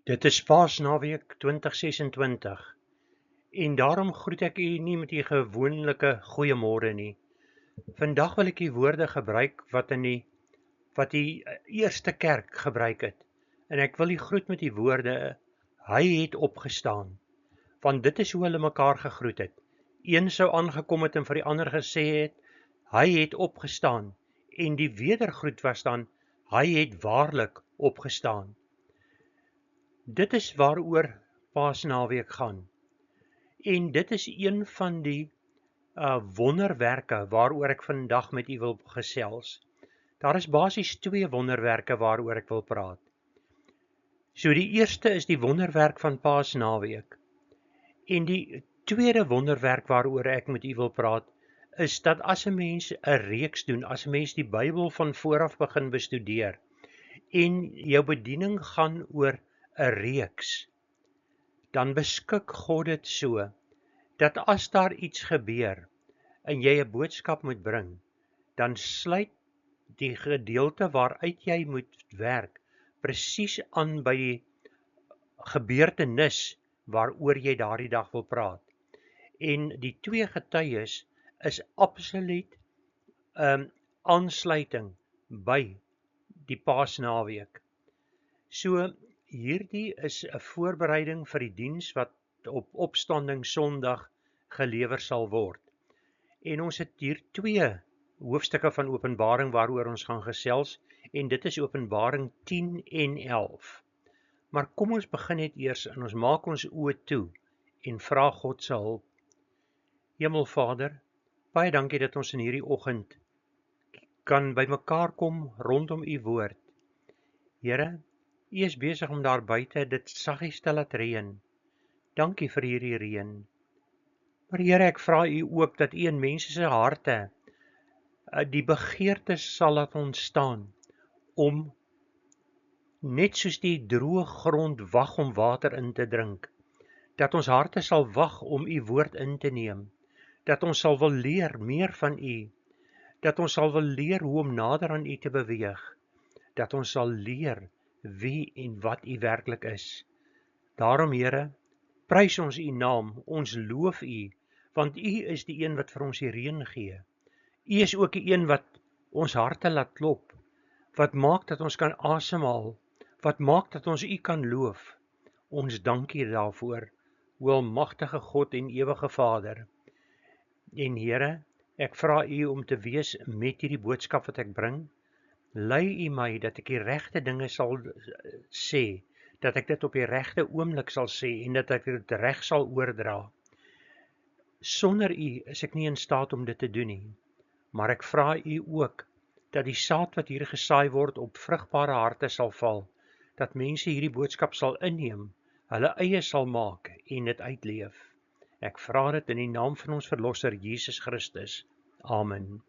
Dit is Paasnaweek 2026 en daarom groet ek u nie met die gewoonlike goeiemôre nie. Vandag wil ek die woorde gebruik wat die eerste kerk gebruik het. En ek wil u groet met die woorde: Hy het opgestaan. Want dit is hoe hulle mekaar gegroet het. Een sou aangekom het en vir die ander gesê het: Hy het opgestaan. En die wedergroet was dan: Hy het waarlik opgestaan. Dit is waaroor Paasnaweek gaan. En dit is een van die wonderwerke waaroor ek vandag met u wil gesels. Daar is basies twee wonderwerke waaroor ek wil praat. So die eerste is die wonderwerk van Paasnaweek. En die tweede wonderwerk waaroor ek met u wil praat, is dat as 'n mens 'n reeks doen, as 'n mens die Bybel van vooraf begin bestudeer en jou bediening gaan oor 'n reeks, dan beskik God dit so dat as daar iets gebeur en jy 'n boodskap moet bring, dan sluit die gedeelte waaruit jy moet werk presies aan by die gebeurtenis waaroor jy daardie dag wil praat. En die twee getuies is absoluut aansluiting by die Paasnaweek. So hierdie is 'n voorbereiding vir die diens wat op Opstanding Sondag gelewer sal word. En ons het hier twee hoofstukke van Openbaring waaroor ons gaan gesels, en dit is Openbaring 10 en 11. Maar kom ons begin net eers en ons maak ons oë toe en vra God se hulp. Hemelvader, baie dankie dat ons in hierdie oggend kan bymekaar kom rondom u woord. Here, u is besig om daar buite dit saggies te laat reën. Dankie vir hierdie reën. Maar Here, ek vra u ook dat u in mense se harte die begeerte sal laat ontstaan om net soos die droë grond wag om water in te drink, dat ons harte sal wag om u woord in te neem, dat ons sal wil leer meer van u, dat ons sal wil leer hoe om nader aan u te beweeg, dat ons sal leer wie en wat u werklik is. Daarom, Here, prys ons u naam, ons loof u, want u is die een wat vir ons die reën gee. U is ook die een wat ons harte laat klop, wat maak dat ons kan asemhaal, wat maak dat ons u kan loof. Ons dank u daarvoor, o almagtige God en ewige Vader. En Here, ek vra u om te wees met hierdie boodskap wat ek bring. Lei u my dat ek die regte dinge sal sê, dat ek dit op die regte oomblik sal sê en dat ek dit reg sal oordra. Sonder u is ek nie in staat om dit te doen nie. Maar ek vra u ook dat die saad wat hier gesaai word op vrugbare harte sal val, dat mense hierdie boodskap sal inneem, hulle eie sal maak en dit uitleef. Ek vra dit in die naam van ons Verlosser Jesus Christus. Amen.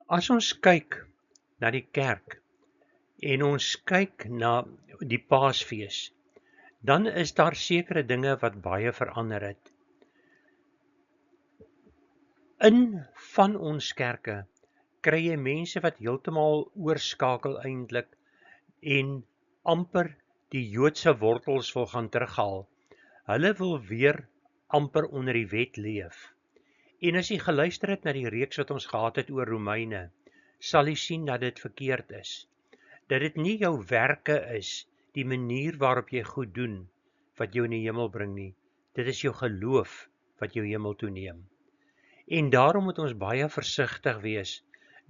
As ons kyk na die kerk en ons kyk na die Paasfees, dan is daar sekere dinge wat baie verander het. In van ons kerke kry jy mense wat heeltemal oorskakel eintlik en amper die Joodse wortels wil gaan terughaal. Hulle wil weer amper onder die wet leef. En as jy geluister het na die reeks wat ons gehad het oor Romeine, sal jy sien dat dit verkeerd is. Dat dit nie jou werke is, die manier waarop jy goed doen, wat jou in die hemel bring nie. Dit is jou geloof wat jou hemel toe neem. En daarom moet ons baie versigtig wees,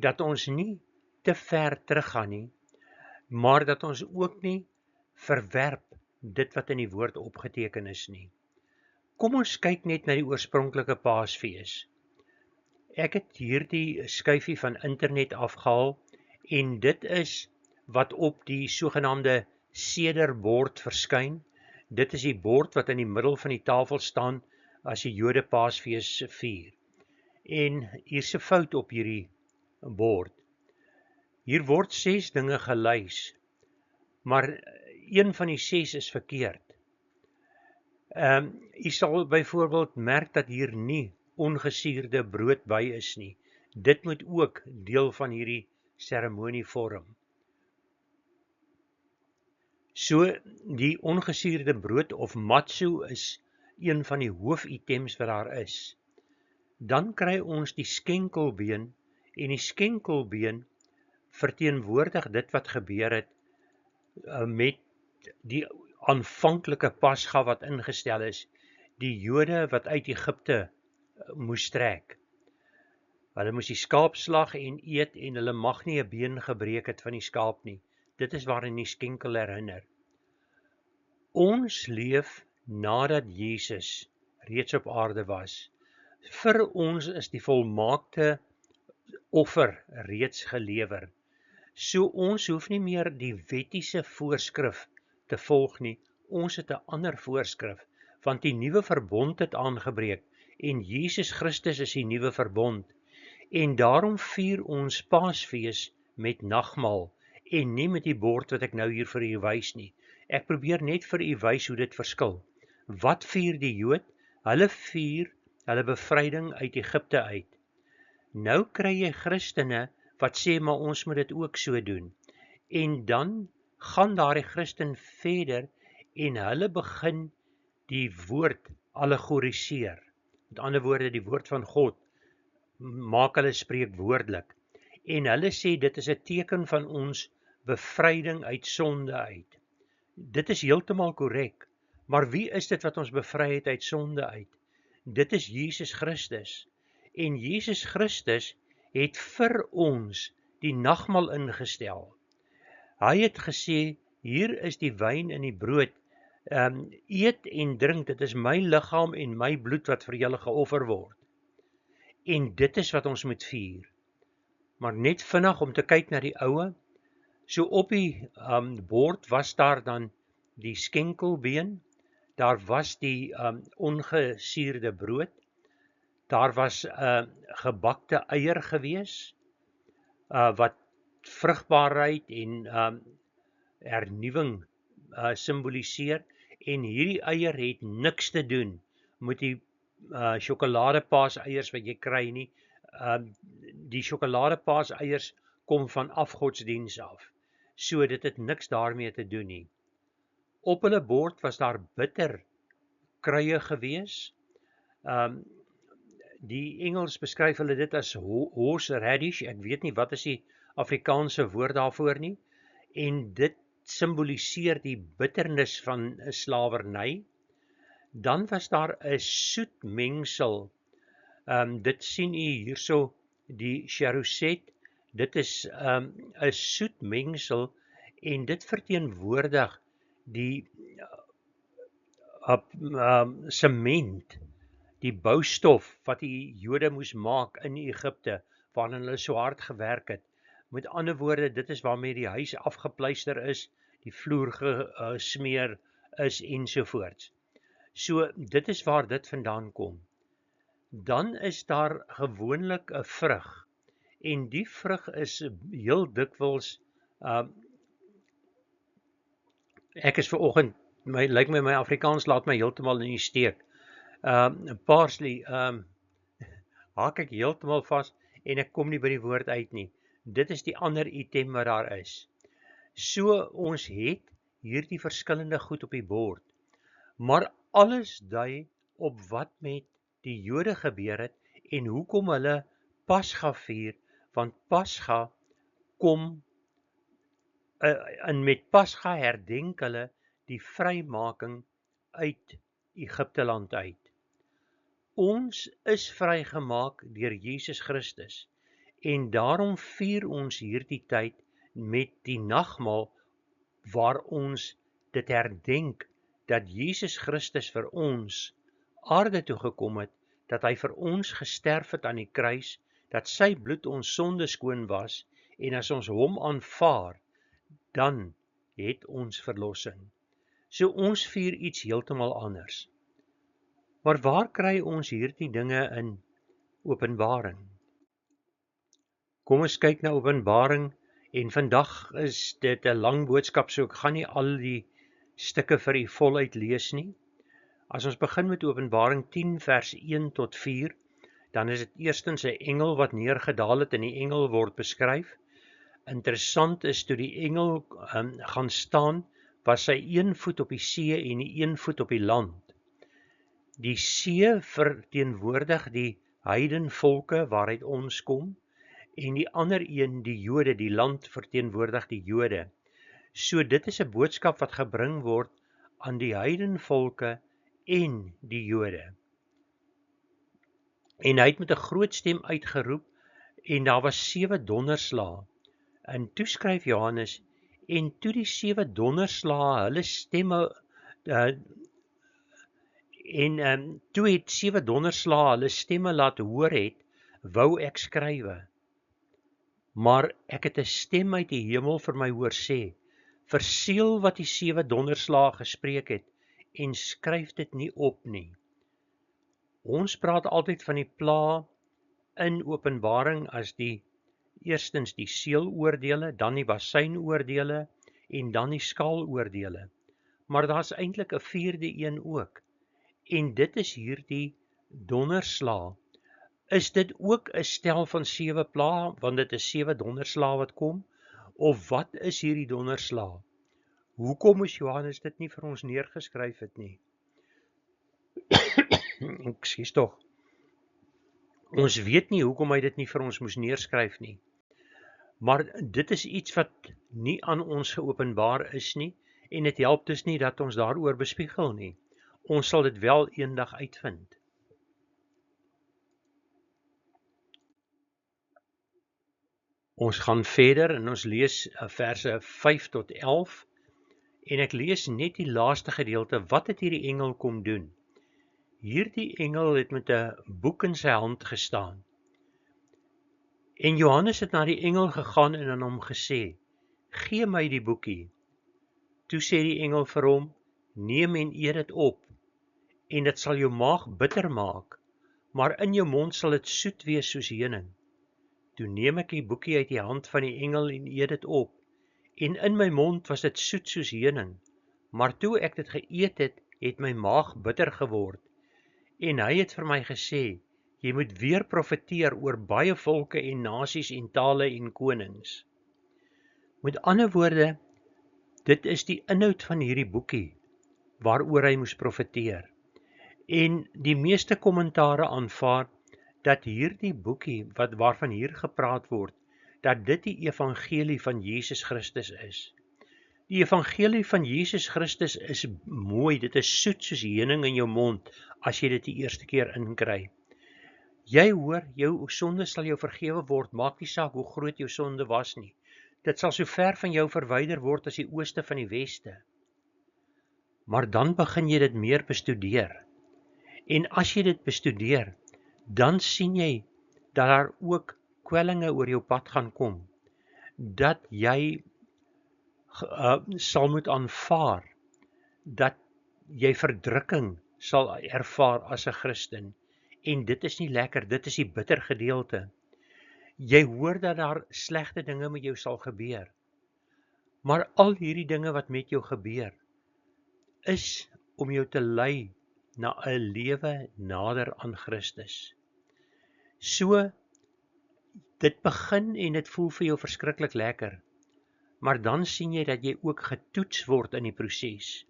dat ons nie te ver teruggaan nie, maar dat ons ook nie verwerp dit wat in die woord opgeteken is nie. Kom ons kyk net na die oorspronklike Paasfees. Ek het hierdie skyfie van internet afgehaal en dit is wat op die sogenaamde sederbord verskyn. Dit is die bord wat in die middel van die tafel staan as die Jode Paasfees vier. En hier's 'n fout op hierdie bord. Hier word 6 dinge gelys, maar een van die 6 is verkeerd. U sal byvoorbeeld merk dat hier nie ongesuurde brood by is nie. Dit moet ook deel van hierdie seremonie vorm. So die ongesuurde brood of matzo is een van die hoofitems wat daar is. Dan kry ons die skenkelbeen, en die skenkelbeen verteenwoordig dit wat gebeur het met die aanvanklike Pasga wat ingestel is, die Jode wat uit Egipte moes trek. Hulle moes die skaap slag en eet en hulle mag nie 'n been gebreek het van die skaap nie. Dit is waarin die skenkel herinner. Ons leef nadat Jesus reeds op aarde was. Vir ons is die volmaakte offer reeds gelewer. So ons hoef nie meer die wettiese voorskrif te volg nie. Ons het 'n ander voorskrif, want die nuwe verbond het aangebreek en Jesus Christus is die nuwe verbond. En daarom vier ons Paasfees met nagmaal en nie met die bord wat ek nou hier vir u wys nie. Ek probeer net vir u wys hoe dit verskil. Wat vier die Jood? Hulle vier hulle bevryding uit Egipte uit. Nou kry jy Christene wat sê maar ons moet dit ook so doen. En dan gaan daardie Christen verder en hulle begin die woord allegoriseer. Met ander woorde, die woord van God maak hulle spreekwoordelik. En hulle sê dit is 'n teken van ons bevryding uit sonde uit. Dit is heeltemal korrek. Maar wie is dit wat ons bevry het uit sonde uit? Dit is Jesus Christus. En Jesus Christus het vir ons die nagmaal ingestel. Hy het gesê, hier is die wyn en die brood, eet en drink, dit is my liggaam en my bloed wat vir julle geoffer word. En dit is wat ons moet vier. Maar net vinnig om te kyk na die oue, so op die bord was daar dan die skenkelbeen, daar was die ongesuurde brood, daar was gebakte eier gewees, wat vrugbaarheid en hernuwing simboliseer, en hierdie eier het niks te doen met die sjokoladepaaseiers wat jy kry nie. Die sjokoladepaaseiers kom van afgodsdiens af, so dit het niks daarmee te doen nie. Op hulle bord was daar bitter kruie gewees. Die Engels beskryf hulle dit as horseradish, ek weet nie wat is die Afrikaanse woord daarvoor nie, en dit simboliseer die bitternis van 'n slawerny. Dan was daar 'n soet mengsel, dit sien u hierso, die charoset, dit is 'n soet mengsel, en dit verteenwoordig die sement, die boustof wat die Jode moes maak in Egipte, waarin hulle so hard gewerk het. Met ander woorde, dit is waarmee die huis afgepleister is, die vloer gesmeer is ensovoorts. So dit is waar dit vandaan kom. Dan is daar gewoonlik 'n vrug, en die vrug is heel dikwels, ek is vanoggend, lyk my Afrikaans laat my heeltemal in die steek. Parsley, haak ek heeltemal vas en ek kom nie by die woord uit nie. Dit is die ander item wat daar is. So ons het hierdie verskillende goed op die bord, maar alles dui op wat met die Jode gebeur het en hoekom hulle Pasga vier, want Pasga kom, en met Pasga herdenk hulle die vrymaking uit Egipte land uit. Ons is vrygemaak deur Jesus Christus, en daarom vier ons hierdie tyd met die nagmaal, waar ons dit herdenk dat Jesus Christus vir ons aarde toe gekom het, dat hy vir ons gesterf het aan die kruis, dat sy bloed ons sonde skoon was, en as ons hom aanvaar, dan het ons verlossing. So ons vier iets heeltemal anders. Maar waar kry ons hierdie dinge in Openbaring? Kom ons kyk na Openbaring, en vandag is dit 'n lang boodskap, so ek gaan nie al die stukke vir u voluit lees nie. As ons begin met Openbaring 10 vers 1 tot 4, dan is dit eerstens 'n engel wat neergedaal het, en die engel word beskryf. Interessant is toe die engel gaan staan was sy een voet op die see en die een voet op die land. Die see verteenwoordig die heidenvolke waaruit ons kom, en die ander een, die Jode, die land verteenwoordig die Jode. So dit is 'n boodskap wat gebring word aan die heidenvolke en die Jode. En hy het met 'n groot stem uitgeroep, en daar was 7 donderslae. En toe skryf Johannes, en toe die 7 donderslae hulle stemme, toe het 7 donderslae hulle stemme laat hoor het, wou ek skrywe. Maar ek het 'n stem uit die hemel vir my hoor sê, verseël wat die 7 donderslae gespreek het, en skryf dit nie op nie. Ons praat altyd van die pla in Openbaring as eerstens die seeloordele, dan die bassynoordele en dan die skaaloordele. Maar daar's eintlik 'n 4de een ook. En dit is hierdie donderslae. Is dit ook 'n stel van 7 pla, want dit is 7 donderslae wat kom? Of wat is hierdie donderslae? Hoekom is Johannes dit nie vir ons neergeskryf het nie? Ekskuus tog. Ons weet nie hoekom hy dit nie vir ons moes neerskryf nie. Maar dit is iets wat nie aan ons geopenbaar is nie, en dit help dus nie dat ons daaroor bespiegel nie. Ons sal dit wel eendag uitvind. Ons gaan verder en ons lees verse 5 tot 11, en ek lees net die laaste gedeelte. Wat het hierdie engel kom doen? Hierdie engel het met 'n boek in sy hand gestaan. En Johannes het na die engel gegaan en aan hom gesê, gee my die boekie. Toe sê die engel vir hom, neem en eet dit op, en dit sal jou maag bitter maak, maar in jou mond sal dit soet wees soos heuning. Toe neem ek die boekie uit die hand van die engel en eet dit op, en in my mond was dit soet soos heuning, maar toe ek dit geëet het, het my maag bitter geword. En hy het vir my gesê, jy moet weer profeteer oor baie volke en nasies en tale en konings. Met ander woorde, dit is die inhoud van hierdie boekie, waaroor hy moes profeteer. En die meeste kommentare aanvaar, dat hierdie boekie, waarvan hier gepraat word, dat dit die evangelie van Jesus Christus is. Die evangelie van Jesus Christus is mooi, dit is soet soos heuning in jou mond, as jy dit die eerste keer inkry. Jy hoor, jou sonde sal jou vergewe word, maak nie saak hoe groot jou sonde was nie. Dit sal so ver van jou verwyder word as die ooste van die weste. Maar dan begin jy dit meer bestudeer. En as jy dit bestudeer, dan sien jy dat daar ook kwellinge oor jou pad gaan kom. Dat jy sal moet aanvaar, dat jy verdrukking sal ervaar as 'n Christen. En dit is nie lekker, dit is die bitter gedeelte. Jy hoor dat daar slegte dinge met jou sal gebeur. Maar al hierdie dinge wat met jou gebeur, is om jou te lei na 'n lewe nader aan Christus. So, dit begin en dit voel vir jou verskriklik lekker, maar dan sien jy dat jy ook getoets word in die proses.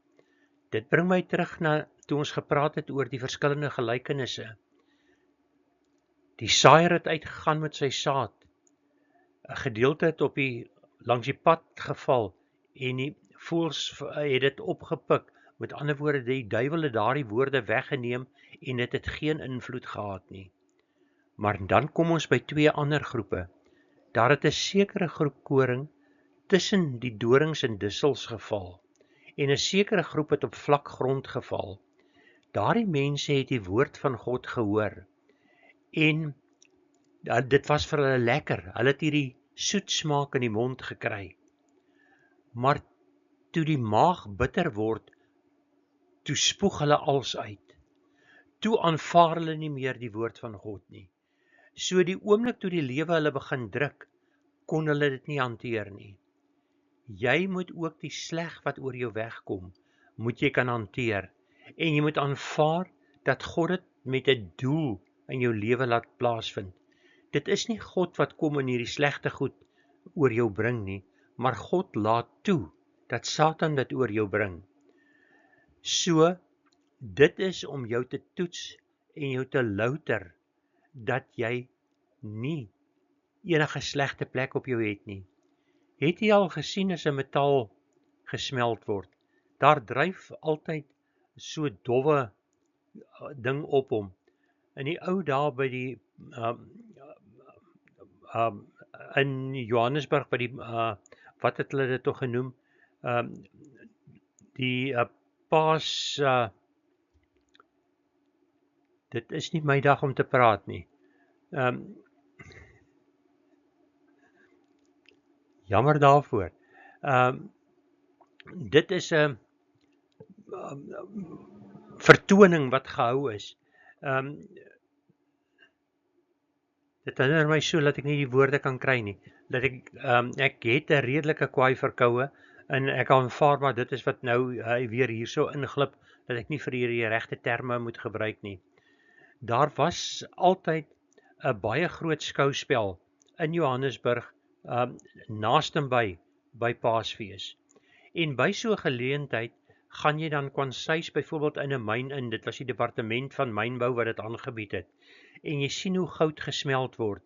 Dit bring my terug na toe ons gepraat het oor die verskillende gelykenisse. Die saaier het uitgegaan met sy saad. 'n Gedeelte het langs die pad geval en die voëls het dit opgepik. Met ander woorde, die duiwel het daardie woorde weggeneem en dit het geen invloed gehad nie. Maar dan kom ons by 2 ander groepe. Daar het 'n sekere groep koring tussen die dorings en dussels geval en 'n sekere groep het op vlak grond geval. Daardie mense het die woord van God gehoor en dit was vir hulle lekker. Hulle het hierdie soet smaak in die mond gekry. Maar toe die maag bitter word, toe spoeg hulle als uit. Toe aanvaar hulle nie meer die woord van God nie. So die oomblik toe die lewe hulle begin druk, kon hulle dit nie hanteer nie. Jy moet ook die sleg wat oor jou wegkom, moet jy kan hanteer. En jy moet aanvaar dat God dit met 'n doel in jou lewe laat plaasvind. Dit is nie God wat kom en hierdie slegte goed oor jou bring nie, maar God laat toe dat Satan dit oor jou bring. So, dit is om jou te toets en jou te louter, dat jy nie enige slegte plek op jou het nie. Het jy al gesien as 'n metaal gesmeld word? Daar dryf altyd so dowwe ding op hom. In die ou dae by die in Johannesburg by die wat het hulle dit toch genoem? Die Paas, dit is nie my dag om te praat nie. Jammer daarvoor. Dit is 'n vertoning wat gehou is. Dit herinner my so dat ek nie die woorde kan kry nie. Dat ek het 'n redelike kwaai verkoue en ek aanvaar maar dit is wat nou weer hierso inglip, dat ek nie vir die regte terme moet gebruik nie. Daar was altyd 'n baie groot skouspel in Johannesburg, naastenby by Paasfees. En by so 'n geleentheid gaan jy dan kwansuis byvoorbeeld in 'n myn in, dit was die departement van mynbou wat dit aangebied het, en jy sien hoe goud gesmeld word,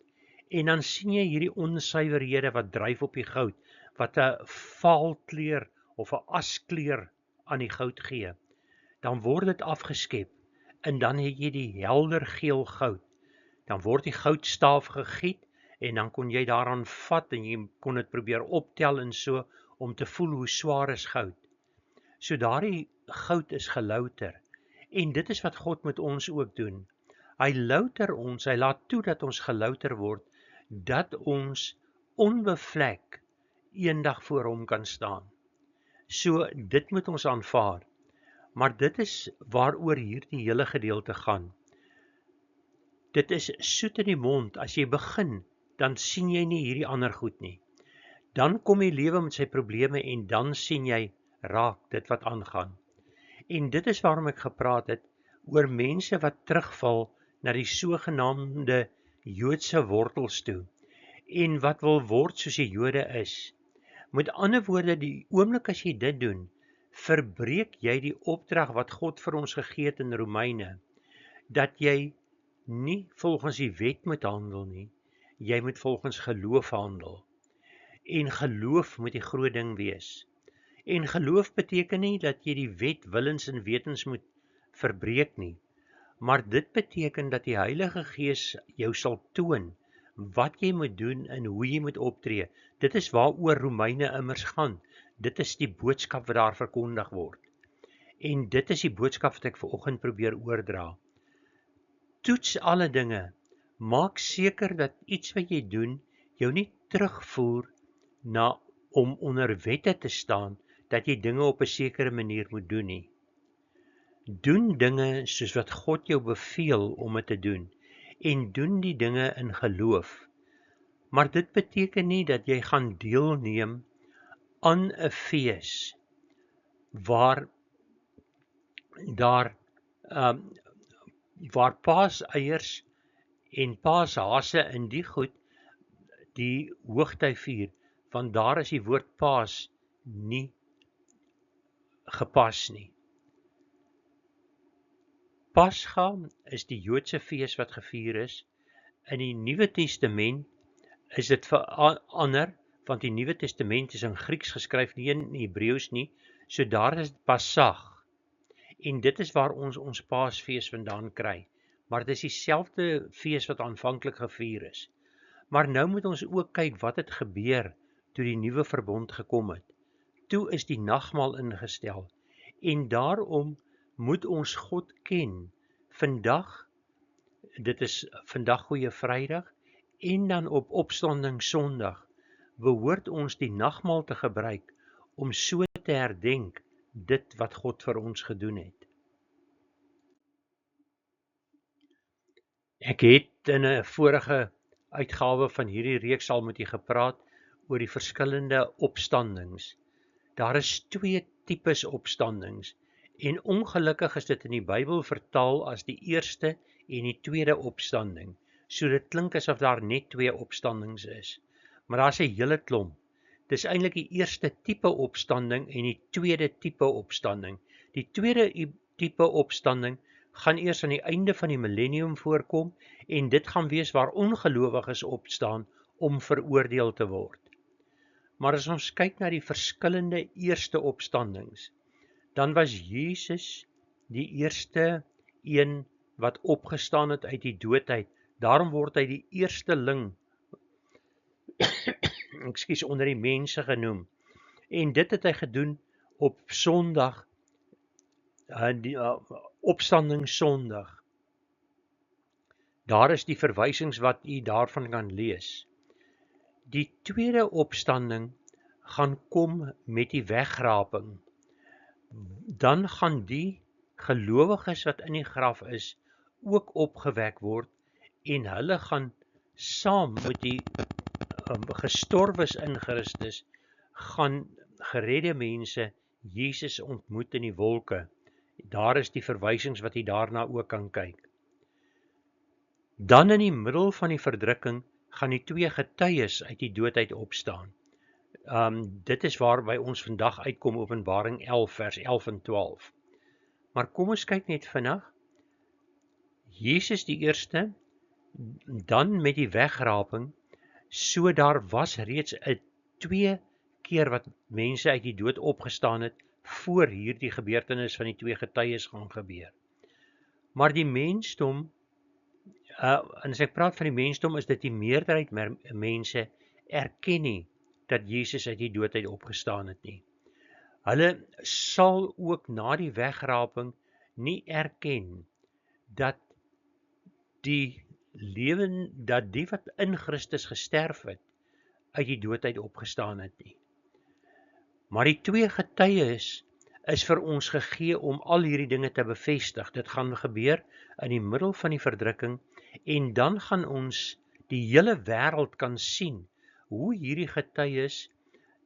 en dan sien jy hierdie onsuiverhede wat dryf op die goud, wat 'n vaalkleur of 'n askleur aan die goud gee. Dan word dit afgeskep, en dan het jy die helder geel goud. Dan word die goudstaaf gegiet, en dan kon jy daaraan vat, en jy kon dit probeer optel en so, om te voel hoe swaar is goud. So daardie goud is gelouter, en dit is wat God met ons ook doen. Hy louter ons, hy laat toe dat ons gelouter word, dat ons onbevlek eendag voor hom kan staan. So dit moet ons aanvaar. Maar dit is waaroor hierdie hele gedeelte gaan. Dit is soet in die mond, as jy begin, dan sien jy nie hierdie ander goed nie. Dan kom die lewe met sy probleme en dan sien jy raak dit wat aangaan. En dit is waarom ek gepraat het oor mense wat terugval na die sogenaamde Joodse wortels toe en wat wil word soos die Jode is. Met ander woorde, die oomblik as jy dit doen, verbreek jy die opdrag wat God vir ons gegee het in Romeine, dat jy nie volgens die wet moet handel nie, jy moet volgens geloof handel. En geloof moet die groot ding wees. En geloof beteken nie dat jy die wet willens en wetens moet verbreek nie, maar dit beteken dat die Heilige Gees jou sal toon wat jy moet doen en hoe jy moet optree. Dit is waaroor Romeine immers gaan. Dit is die boodskap wat daar verkondig word. En dit is die boodskap wat ek vanoggend probeer oordra. Toets alle dinge. Maak seker dat iets wat jy doen jou nie terugvoer na om onder wette te staan, dat jy dinge op 'n sekere manier moet doen nie. Doen dinge soos wat God jou beveel om dit te doen, en doen die dinge in geloof. Maar dit beteken nie dat jy gaan deelneem aan 'n fees, waar paaseiers en paashase in die goed die hoogtyd vier, want daar is die woord paas nie gepas nie. Pasga is die Joodse fees wat gevier is. In die Nuwe Testament is dit verander, want die Nuwe Testament is in Grieks geskryf, nie in Hebreëus nie, so daar is Pasag. En dit is waar ons Paasfees vandaan kry. Maar dit is dieselfde fees wat aanvanklik gevier is. Maar nou moet ons ook kyk wat het gebeur toe die nuwe verbond gekom het. Toe is die nagmaal ingestel. En daarom moet ons God ken. Vandag, dit is vandag Goeie Vrydag, en dan op Opstanding Sondag, behoort ons die nagmaal te gebruik, om so te herdenk, dit wat God vir ons gedoen het. Ek het in 'n vorige uitgawe van hierdie reeks al met u gepraat, oor die verskillende opstandings. Daar is 2 tipes opstandings, en ongelukkig is dit in die Bybel vertaal as die eerste en die tweede opstanding. So dit klink asof daar net 2 opstandings is. Maar daar's 'n hele klomp. Dis eintlik die eerste tipe opstanding en die tweede tipe opstanding. Die tweede tipe opstanding gaan eers aan die einde van die millennium voorkom en dit gaan wees waar ongelowiges opstaan om veroordeel te word. Maar as ons kyk na die verskillende eerste opstandings, dan was Jesus die eerste een wat opgestaan het uit die dood uit. Daarom word hy die eersteling onder die mense genoem. En dit het hy gedoen op Sondag, opstandingssondag. Daar is die verwysings wat u daarvan kan lees. Die tweede opstanding gaan kom met die wegraping. Dan gaan die gelowiges wat in die graf is, ook opgewek word en hulle gaan saam met die gestorwes in Christus gaan geredde mense Jesus ontmoet in die wolke. Daar is die verwysings wat jy daarna ook kan kyk. Dan in die middel van die verdrukking gaan die twee getuies uit die dood uit opstaan. Dit is waarby ons vandag uitkom, Openbaring 11 vers 11 en 12. Maar kom ons kyk net vinnig. Jesus die eerste, dan met die wegraping, so daar was reeds 2 keer wat mense uit die dood opgestaan het, voor hierdie gebeurtenis van die twee getuies gaan gebeur. Maar die mensdom, en as ek praat van die mensdom, is dit die meerderheid mense erken nie dat Jesus uit die dood uit opgestaan het nie. Hulle sal ook na die wegraping nie erken dat die wat in Christus gesterf het, uit die dood uit opgestaan het nie. Maar die twee getuies is vir ons gegee om al hierdie dinge te bevestig. Dit gaan gebeur in die middel van die verdrukking en dan gaan ons die hele wêreld kan sien hoe hierdie getuies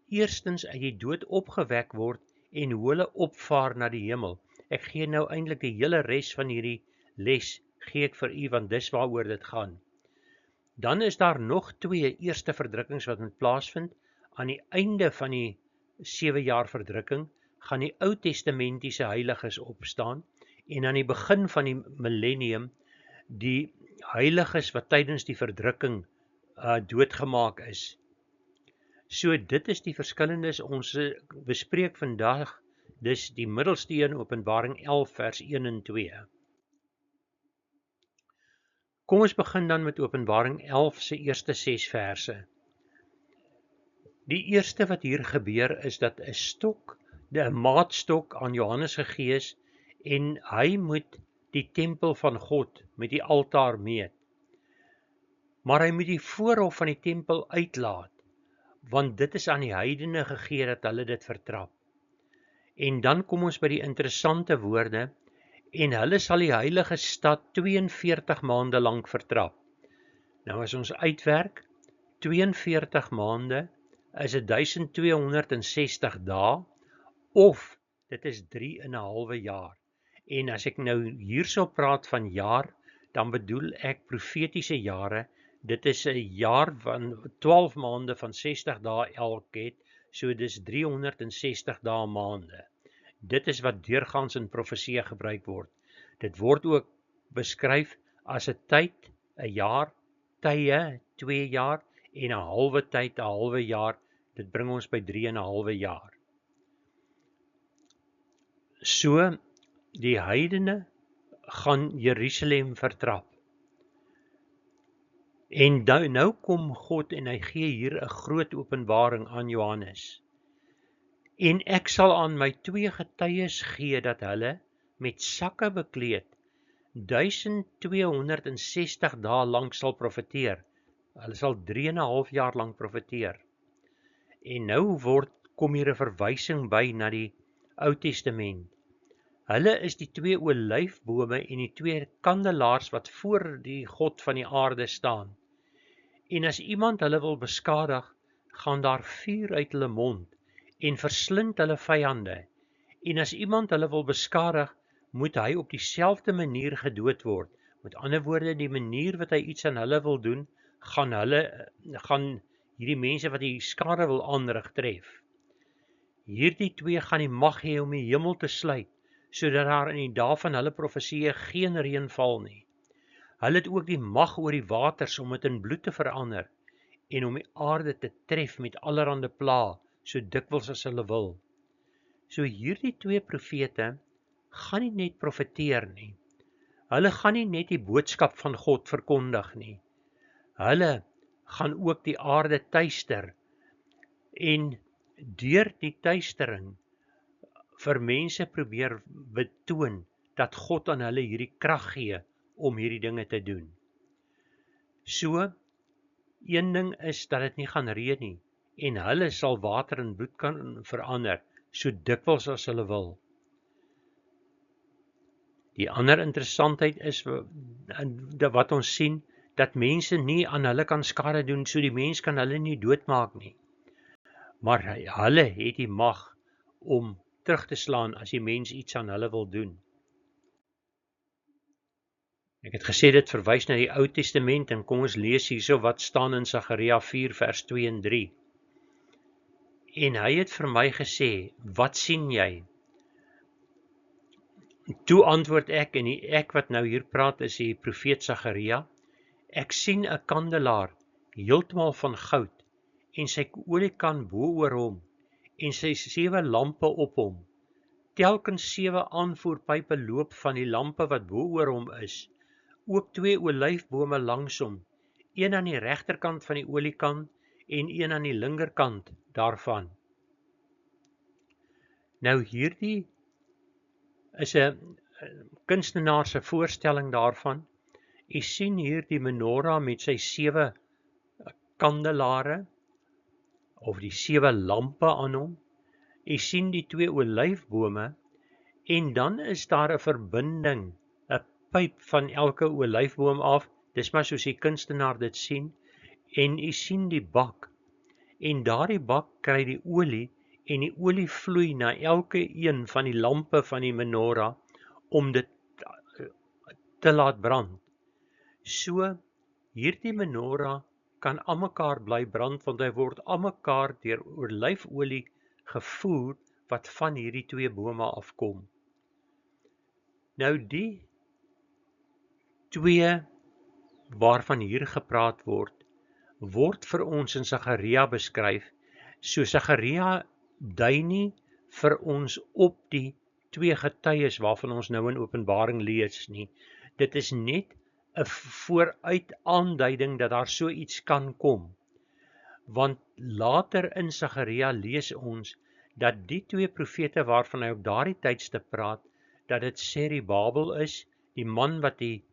eerstens uit die dood opgewek word en hoe hulle opvaar na die hemel. Ek gee nou eintlik die hele res van hierdie les gee ek vir u, want dis waaroor dit gaan. Dan is daar nog 2 eerste verdrukkings wat moet plaasvind. Aan die einde van die 7 jaar verdrukking gaan die Ou Testamentiese heiliges opstaan en aan die begin van die millennium die heiliges wat tydens die verdrukking doodgemaak is. So dit is die verskillendes, ons bespreek vandag, dis die middelste een, Openbaring 11 vers 1 en 2. Kom ons begin dan met Openbaring 11 se eerste 6 verse. Die eerste wat hier gebeur is dat 'n maatstok aan Johannes gegee is en hy moet die tempel van God met die altaar meet. Maar hy moet die voorhof van die tempel uitlaat, want dit is aan die heidene gegee dat hulle dit vertrap. En dan kom ons by die interessante woorde, en hulle sal die heilige stad 42 maande lank vertrap. Nou as ons uitwerk, 42 maande is 1260 dae, of dit is 3,5 jaar. En as ek nou hierso praat van jaar, dan bedoel ek profetiese jare. Dit is 'n jaar van 12 maande van 60 dae elk het, so dis 360 dae maande. Dit is wat deurgaans in profesie gebruik word. Dit word ook beskryf as 'n tyd, 'n jaar, tye, 2 jaar, en 'n halwe tyd, 'n halwe jaar. Dit bring ons by 3,5 jaar. So, die heidene gaan Jerusalem vertrap. En nou kom God en hy gee hier 'n groot openbaring aan Johannes. En ek sal aan my 2 getuies gee dat hulle met sakke bekleed 1260 dae lank sal profeteer. Hulle sal 3,5 jaar lank profeteer. En nou kom hier 'n verwysing by na die Ou Testament. Hulle is die 2 olyfbome en die 2 kandelaars wat voor die God van die aarde staan. En as iemand hulle wil beskadig, gaan daar vuur uit hulle mond en verslind hulle vyande. En as iemand hulle wil beskadig, moet hy op dieselfde manier gedood word. Met ander woorde, die manier wat hy iets aan hulle wil doen, gaan hierdie mense wat die skade wil aanrig tref. Hierdie twee gaan die mag hê om die hemel te sluit, sodat daar in die dae van hulle profesieë geen reën val nie. Hulle het ook die mag oor die waters om dit in bloed te verander en om die aarde te tref met allerhande pla, so dikwels as hulle wil. So hierdie twee profete gaan nie net profeteer nie. Hulle gaan nie net die boodskap van God verkondig nie. Hulle gaan ook die aarde tuister en deur die tuistering vir mense probeer betoon dat God aan hulle hierdie krag gee om hierdie dinge te doen. So, een ding is dat dit nie gaan reën nie en hulle sal water in bloed kan verander, so dikwels as hulle wil. Die ander interessantheid is wat ons sien, dat mense nie aan hulle kan skade doen, so die mens kan hulle nie doodmaak nie. Maar hulle het die mag om terug te slaan as die mens iets aan hulle wil doen. Ek het gesê dit verwys na die Ou Testament en kom ons lees hierso wat staan in Sagaria 4 vers 2 en 3. En hy het vir my gesê, wat sien jy? Toe antwoord ek, en die ek wat nou hier praat is die profeet Sagaria, ek sien 'n kandelaar, heeltemal van goud, en sy oliekan bo oor hom, en sy 7 lampe op hom. Telkens 7 aanvoerpype loop van die lampe wat bo oor hom is, ook 2 olyfbome langs hom, een aan die regterkant van die oliekan, en een aan die linkerkant daarvan. Nou hierdie is 'n kunstenaar se voorstelling daarvan. U sien hier die menorah met sy 7 kandelare, of die 7 lampe aan hom. U sien die 2 olyfbome, en dan is daar 'n verbinding, 'n pyp van elke olyfboom af, dis maar soos die kunstenaar dit sien, en u sien die bak, en daardie bak kry die olie, en die olie vloei na elke een van die lampe van die menorah, om dit te laat brand. So, hierdie menorah kan aan mekaar bly brand, want hy word aan mekaar deur olyfolie gevoer, wat van hierdie 2 bome afkom. Nou die 2 waarvan hier gepraat word vir ons in Sagaria beskryf, so Sagaria dui nie vir ons op die 2 getuies waarvan ons nou in Openbaring lees nie. Dit is net 'n vooruitaanduiding dat daar so iets kan kom. Want later in Sagaria lees ons dat die 2 profete waarvan hy op daardie tydstip praat, dat dit Serubabel is, die man wat die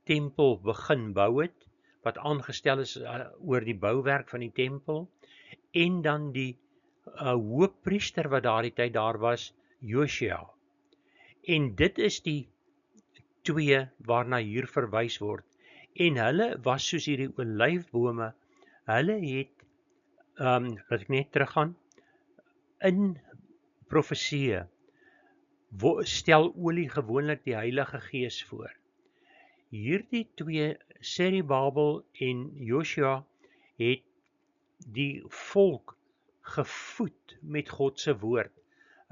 tempel begin bou het, wat aangestel is oor die bouwerk van die tempel, en dan die hoofpriester wat daardie tyd daar was, Josia. En dit is die 2 waarna hier verwys word. En hulle was soos hierdie olyfbome, hulle het, laat ek net teruggaan, in profeseë stel olie gewoonlik die Heilige Gees voor. Hierdie 2, Serubabel en Josia, het die volk gevoed met God se woord.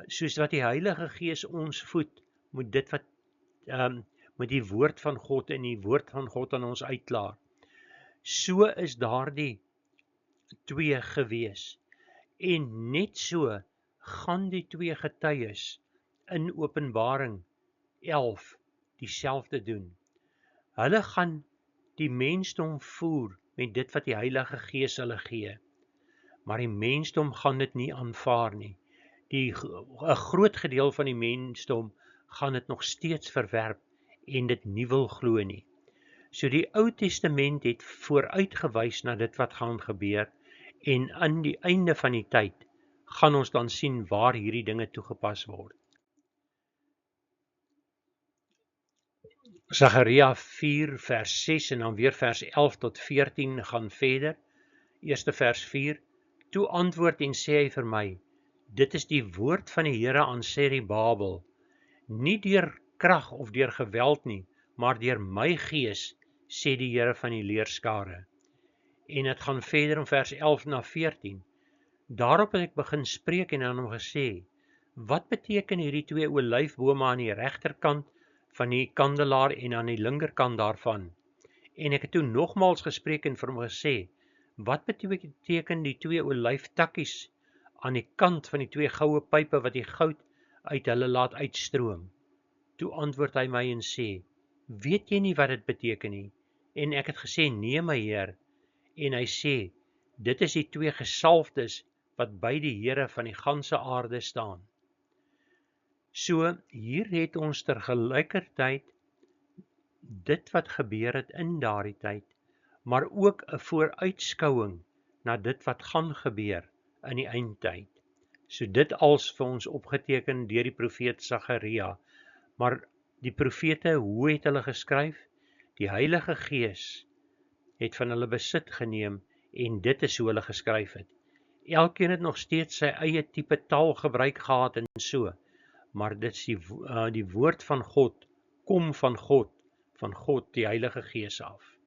Soos wat die Heilige Gees ons voed, moet dit wat met die woord van God en die woord van God aan ons uitklaar. So is daardie 2 gewees. En net so gaan die 2 getuies in Openbaring 11 dieselfde doen. Hulle gaan die mensdom voer met dit wat die Heilige Gees hulle gee. Maar die mensdom gaan dit nie aanvaar nie. 'n groot gedeelte van die mensdom gaan dit nog steeds verwerp en dit nie wil glo nie. So die Ou Testament het vooruitgewys na dit wat gaan gebeur, en aan die einde van die tyd gaan ons dan sien waar hierdie dinge toegepas word. Sagaria 4 vers 6 en dan weer vers 11 tot 14 gaan verder. Eerste vers 4. Toe antwoord en sê hy vir my, dit is die woord van die Here aan Serubabel, nie deur krag of deur geweld nie, maar deur my gees, sê die Here van die leerskare. En het gaan verder in vers 11 na 14. Daarop het ek begin spreek en aan hom gesê, wat beteken hierdie 2 olyfbome aan die regterkant van die kandelaar en aan die linkerkant daarvan? En ek het toe nogmaals gespreek en vir hom gesê, wat beteken die 2 olyftakkies aan die kant van die 2 goue pype wat die goud uit hulle laat uitstroom? Toe antwoord hy my en sê, weet jy nie wat dit beteken nie? En ek het gesê, nee my Heer. En hy sê, dit is die 2 gesalfdes wat by die Here van die ganse aarde staan. So, hier het ons tergelykertyd dit wat gebeur het in daardie tyd, maar ook 'n vooruitskouing na dit wat gaan gebeur in die eindtyd. So dit als vir ons opgeteken deur die profeet Sagaria. Maar die profete, hoe het hulle geskryf? Die Heilige Gees het van hulle besit geneem en dit is hoe hulle geskryf het. Elkeen het nog steeds sy eie tipe taal gebruik gehad en so, maar dit is die woord van God, kom van God, die Heilige Gees af.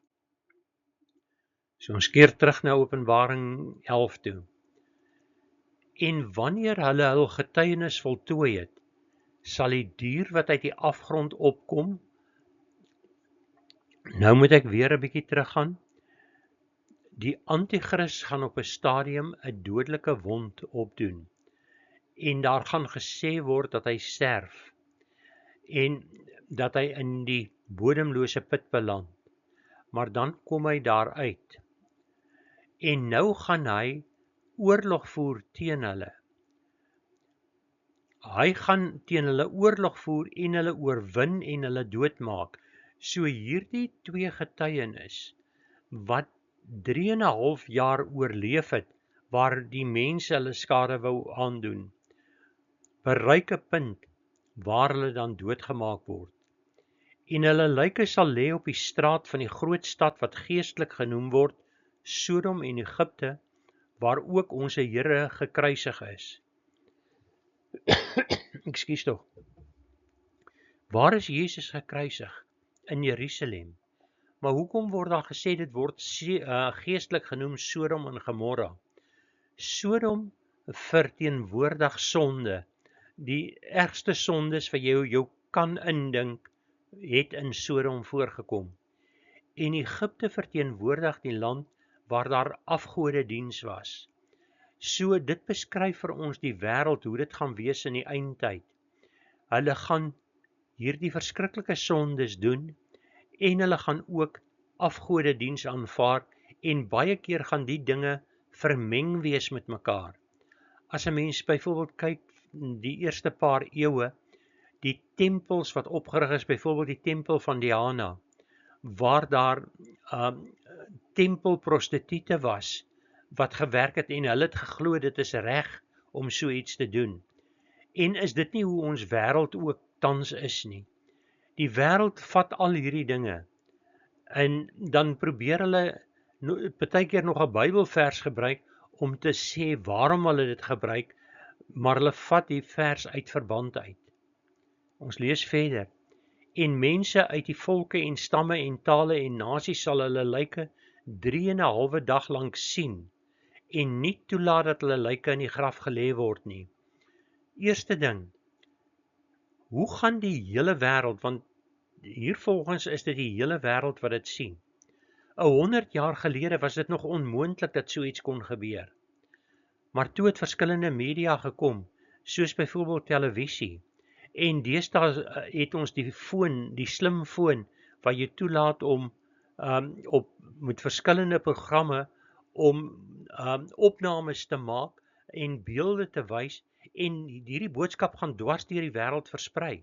So ons keer terug na Openbaring 11 toe. En wanneer hulle hul getuienis voltooi het, sal die dier wat uit die afgrond opkom, nou moet ek weer 'n bietjie teruggaan, die Antichrist gaan op 'n stadium 'n dodelike wond opdoen, en daar gaan gesê word dat hy sterf, en dat hy in die bodemlose put beland, maar dan kom hy daar uit, en nou gaan hy oorlog voer teen hulle. Hy gaan teen hulle oorlog voer en hulle oorwin en hulle doodmaak. So hierdie 2 getuienis, wat 3,5 jaar oorleef het, waar die mense hulle skade wou aandoen, bereik 'n punt waar hulle dan doodgemaak word. En hulle lyke sal lê op die straat van die groot stad wat geestelik genoem word, Sodom en Egipte, waar ook ons Here gekruisig is. Ekskuus tog. Waar is Jesus gekruisig? In Jerusalem. Maar hoekom word daar gesê dit word geestelik genoem Sodom en Gomorra? Sodom verteenwoordig sonde. Die ergste sondes wat jy jou kan indink, het in Sodom voorgekom. En Egipte verteenwoordig die land waar daar afgodediens was. So dit beskryf vir ons die wêreld, hoe dit gaan wees in die eindtyd. Hulle gaan hierdie verskriklike sondes doen, en hulle gaan ook afgodediens aanvaar, en baie keer gaan die dinge vermeng wees met mekaar. As 'n mens byvoorbeeld kyk, die eerste paar eeue, die tempels wat opgerig is, byvoorbeeld die tempel van Diana, waar daar tempelprostituie was, wat gewerk het, en hulle het geglo dit is reg om so iets te doen. En is dit nie hoe ons wêreld ook tans is nie? Die wêreld vat al hierdie dinge, en dan probeer hulle partykeer nog 'n Bybelvers gebruik, om te sê waarom hulle dit gebruik, maar hulle vat die vers uit verband uit. Ons lees verder. En mense uit die volke en stamme en tale en nasies sal hulle lyke 3,5 dag lank sien, en nie toelaat dat hulle lyke in die graf gelê word nie. Eerste ding, hoe gaan die hele wêreld, want hier volgens is dit die hele wêreld wat dit sien. 100 jaar gelede was dit nog onmoontlik dat so iets kon gebeur. Maar toe het verskillende media gekom, soos byvoorbeeld televisie, en deesdae het ons die foon, die slimfoon, wat jy toelaat om met verskillende programme om opnames te maak en beelde te wys, en hierdie boodskap gaan dwars deur die wêreld versprei.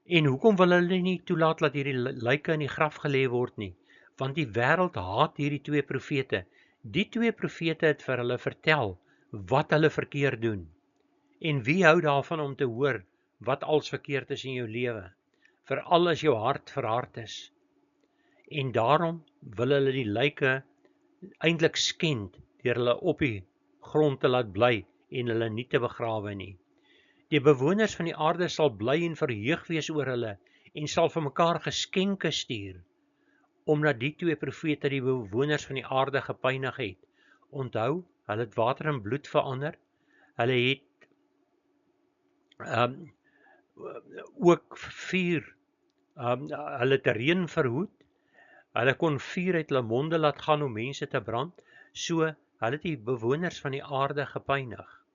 En hoekom wil hulle nie toelaat dat hierdie lyke in die graf gelê word nie? Want die wêreld haat hierdie 2 profete. Die 2 profete het vir hulle vertel wat hulle verkeerd doen. En wie hou daarvan om te hoor wat als verkeerd is in jou lewe? Veral as jou hart verhard is. En daarom wil hulle die lyke eintlik skend deur hulle op die grond te laat bly en hulle nie te begrawe nie. Die bewoners van die aarde sal bly en verheug wees oor hulle en sal vir mekaar geskenke stuur omdat die twee profete die bewoners van die aarde gepynig het. Onthou, hulle het water in bloed verander, hulle het ook vuur, hulle het reën verhoed, hulle kon vuur uit hulle monde laat gaan om mense te brand, so hulle het die bewoners van die aarde gepynig.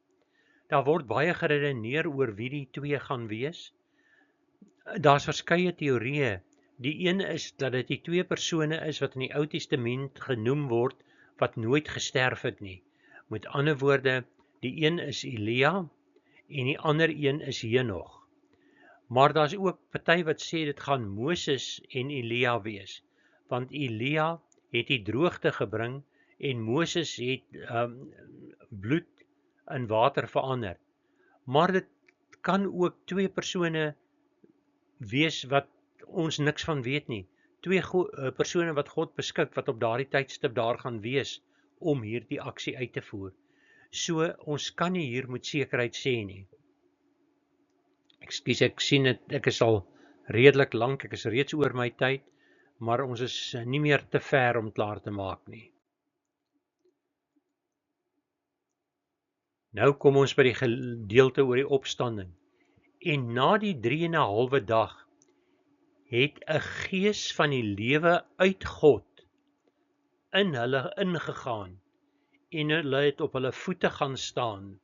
Daar word baie geredeneer oor wie die twee gaan wees. Daar's verskeie teorieë. Die een is dat dit die twee persone is wat in die Ou Testament genoem word, wat nooit gesterf het nie. Met ander woorde, die een is Elia en die ander een is Henog. Maar daar's ook party wat sê dit gaan Moses en Elia wees, want Elia het die droogte gebring en Moses het bloed in water verander. Maar dit kan ook twee persone wees wat ons niks van weet nie. Twee persone wat God beskik, wat op daardie tydstip daar gaan wees, om hierdie aksie uit te voer. So, ons kan nie hier met sekerheid sê nie. Ekskuus, ek sien het, ek is al redelik lank, ek is reeds oor my tyd, maar ons is nie meer te ver om klaar te maak nie. Nou kom ons by die gedeelte oor die opstanding. En na die 3,5 dag het 'n gees van die lewe uit God in hulle ingegaan en hulle het op hulle voete gaan staan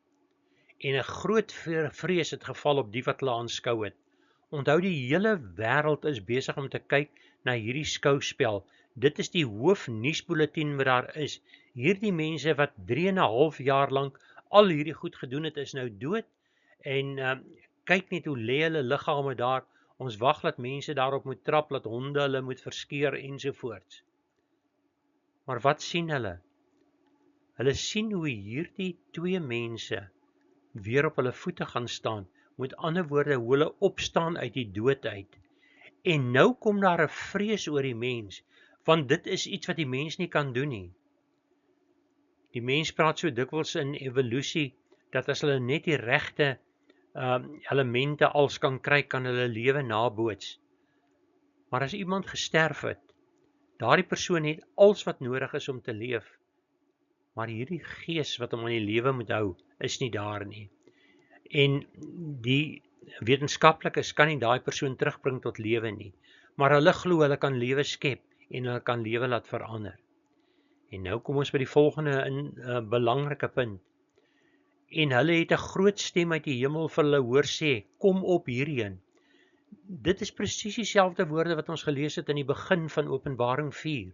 en 'n groot vrees het geval op die wat hulle aanskou het. Onthou, die hele wêreld is besig om te kyk na hierdie skouspel. Dit is die hoofnuusbulletin wat daar is. Hierdie mense wat 3,5 jaar lank al hierdie goed gedoen het, is nou dood en kyk net hoe lê hulle liggame daar. Ons wag dat mense daarop moet trap, dat honde hulle moet verskeer ensovoorts. Maar wat sien hulle? Hulle sien hoe hierdie twee mense weer op hulle voete gaan staan. Met ander woorde, hoe hulle opstaan uit die dood uit. En nou kom daar 'n vrees oor die mens, want dit is iets wat die mens nie kan doen nie. Die mens praat so dikwels in evolusie, dat as hulle net die regte elemente als kan kry, kan hulle lewe naboots. Maar as iemand gesterf het, daardie persoon het alles wat nodig is om te leef, maar hierdie gees wat hom aan die lewe moet hou, is nie daar nie. En die wetenskaplikes kan nie daai persoon terugbring tot lewe nie, maar hulle glo hulle kan lewe skep en hulle kan lewe laat verander. En nou kom ons by die volgende belangrike punt. En hulle het 'n groot stem uit die hemel vir hulle hoor sê, kom op hierheen. Dit is presies dieselfde woorde wat ons gelees het in die begin van Openbaring 4.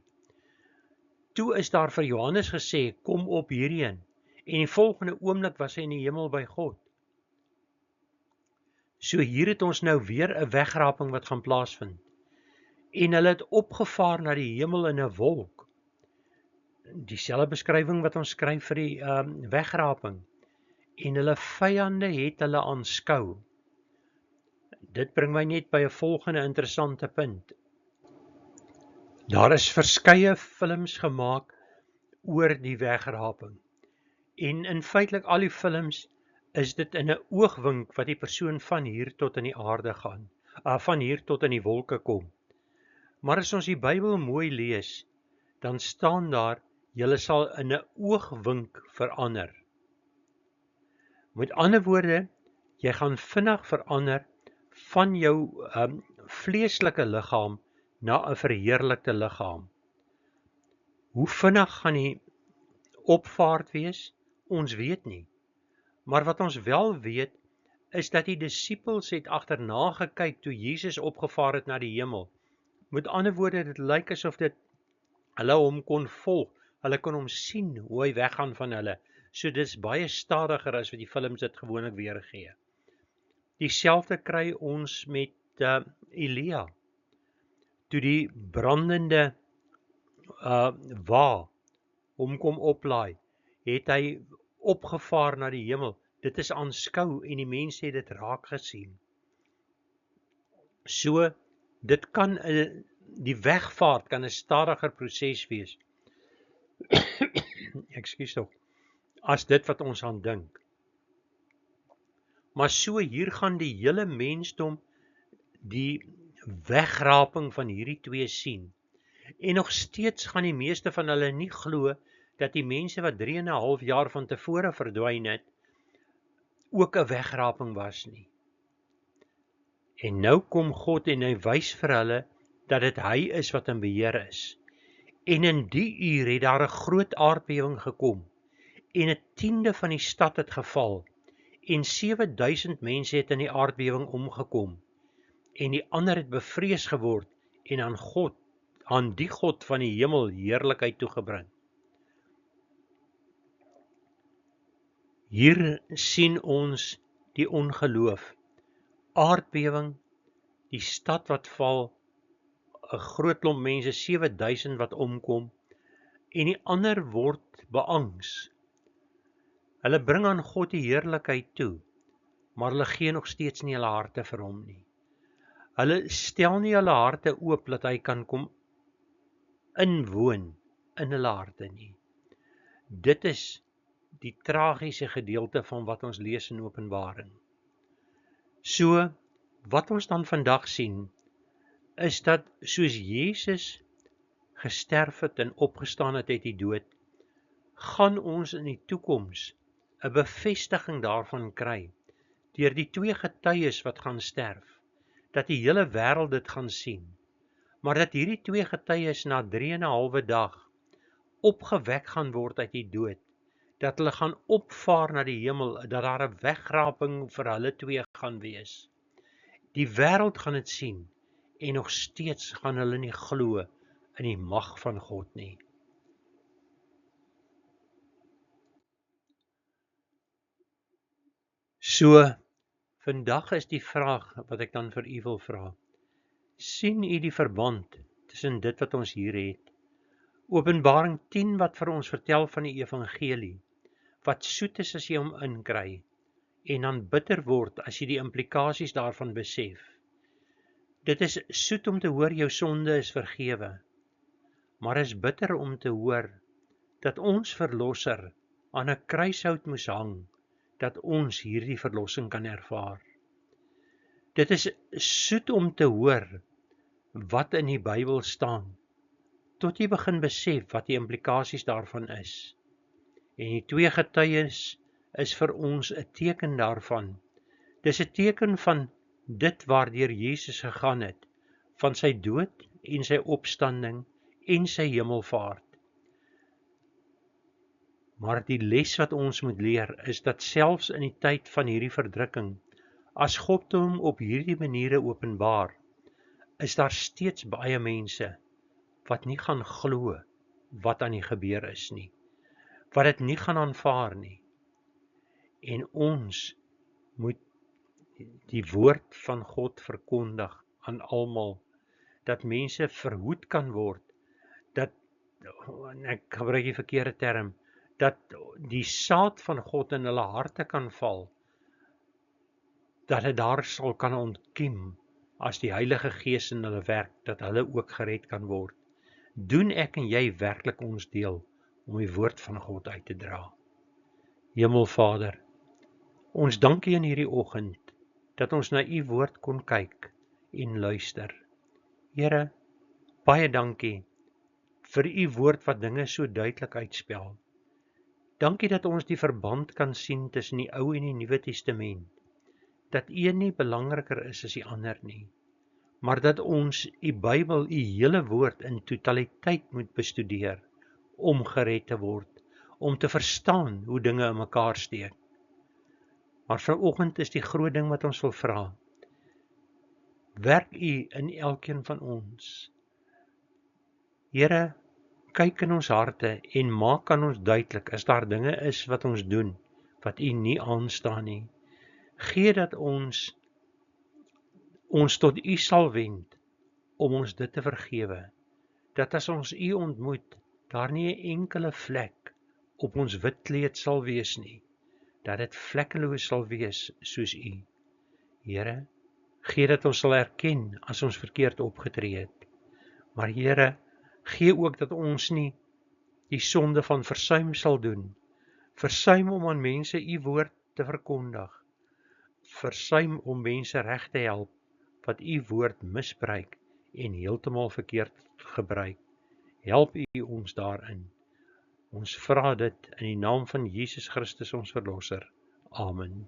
Toe is daar vir Johannes gesê, kom op hierheen. En die volgende oomblik was hy in die hemel by God. So hier het ons nou weer 'n wegraping wat gaan plaasvind. En hulle het opgevaar na die hemel in 'n wolk. Dieselfde beskrywing wat ons skryf vir die wegraping. En hulle vyande het hulle aanskou. Dit bring my net by 'n volgende interessante punt. Daar is verskeie films gemaak oor die wegraping. En in feitelik al die films is dit in 'n oogwink wat die persoon van hier tot in die aarde gaan, van hier tot in die wolke kom. Maar as ons die Bybel mooi lees, dan staan daar, julle sal in 'n oogwink verander. Met ander woorde, jy gaan vinnig verander van jou vleeslike liggaam na 'n verheerlikte liggaam. Hoe vinnig gaan die opvaart wees? Ons weet nie. Maar wat ons wel weet, is dat die disippels het agterna gekyk toe Jesus opgevaar het na die hemel. Met ander woorde, dit lyk asof hulle hom kon volg. Hulle kon hom sien hoe hy weggaan van hulle. So dit is baie stadiger as wat die films dit gewoonlik weergee. Dieselfde kry ons met Elia. Toe die brandende wa hom kom oplaai, het hy opgevaar na die hemel. Dit is aanskou en die mense het dit raak gesien. So, dit kan die wegvaart kan 'n stadiger proses wees. Ekskuus tog. As dit wat ons aan dink. Maar so hier gaan die hele mensdom die wegraping van hierdie twee sien. En nog steeds gaan die meeste van hulle nie glo dat die mense wat 3,5 jaar van tevore verdwyn het, ook 'n wegraping was nie. En nou kom God en hy wys vir hulle dat dit hy is wat in beheer is. En in die uur het daar 'n groot aardbewing gekom en 1/10 van die stad het geval en 7000 mense het in die aardbewing omgekom en die ander het bevrees geword en aan die God van die hemel heerlikheid toegebring. Hier sien ons die ongeloof, aardbewing, die stad wat val, 'n groot klomp mense, 7000 wat omkom, en die ander word beangs. Hulle bring aan God die heerlikheid toe, maar hulle gee nog steeds nie hulle harte vir hom nie. Hulle stel nie hulle harte oop dat hy kan kom inwoon in hulle harte nie. Dit is die tragiese gedeelte van wat ons lees in Openbaring. So, wat ons dan vandag sien, is dat soos Jesus gesterf het en opgestaan het uit die dood, gaan ons in die toekoms 'n bevestiging daarvan kry, deur die 2 getuies wat gaan sterf, dat die hele wêreld dit gaan sien, maar dat hierdie 2 getuies na 3,5 dag opgewek gaan word uit die dood, dat hulle gaan opvaar na die hemel, dat daar 'n wegraping vir hulle 2 gaan wees. Die wêreld gaan dit sien, en nog steeds gaan hulle nie glo in die mag van God nie. So, vandag is die vraag wat ek dan vir u wil vra. Sien u die verband tussen dit wat ons hier het? Openbaring 10 wat vir ons vertel van die evangelie, wat soet is as jy hom inkry, en dan bitter word as jy die implikasies daarvan besef. Dit is soet om te hoor jou sonde is vergewe, maar is bitter om te hoor dat ons verlosser aan 'n kruishout moes hang, dat ons hierdie verlossing kan ervaar. Dit is soet om te hoor wat in die Bybel staan, tot jy begin besef wat die implikasies daarvan is. En die 2 getuies is vir ons 'n teken daarvan. Dis 'n teken van dit waardeur Jesus gegaan het, van sy dood en sy opstanding en sy hemelvaart. Maar die les wat ons moet leer is dat selfs in die tyd van hierdie verdrukking, as God hom op hierdie maniere openbaar, is daar steeds baie mense wat nie gaan glo wat aan die gebeur is nie, wat dit nie gaan aanvaar nie. En ons moet die woord van God verkondig aan almal, dat mense verhoed kan word, dat, ek gebruik die verkeerde term, dat die saad van God in hulle harte kan val, dat dit daar sal kan ontkiem, as die Heilige Gees in hulle werk, dat hulle ook gered kan word. Doen ek en jy werklik ons deel, om die woord van God uit te dra. Hemelvader, ons dank U in hierdie oggend, dat ons na U woord kon kyk en luister. Here, baie dankie vir U woord wat dinge so duidelik uitspel. Dankie dat ons die verband kan sien tussen die Ou en die Nuwe Testament, dat een nie belangriker is as die ander nie, maar dat ons die Bybel, U hele woord in totaliteit moet bestudeer, om gered te word, om te verstaan hoe dinge in mekaar steek. Maar vanoggend is die groot ding wat ons wil vra. Werk U in elkeen van ons. Here, kyk in ons harte en maak aan ons duidelik as daar dinge is wat ons doen wat U nie aanstaan nie. Gee dat ons tot U sal wend om ons dit te vergewe. Dat as ons U ontmoet, daar nie 'n enkele vlek op ons wit kleed sal wees nie. Dat dit vlekkeloos sal wees soos U. Here, gee dat ons sal erken as ons verkeerd opgetree het. Maar Here, gee ook dat ons nie die sonde van versuim sal doen. Versuim om aan mense U woord te verkondig. Versuim om mense reg te help wat U woord misbruik en heeltemal verkeerd gebruik. Help U ons daarin. Ons vra dit in die naam van Jesus Christus ons Verlosser. Amen.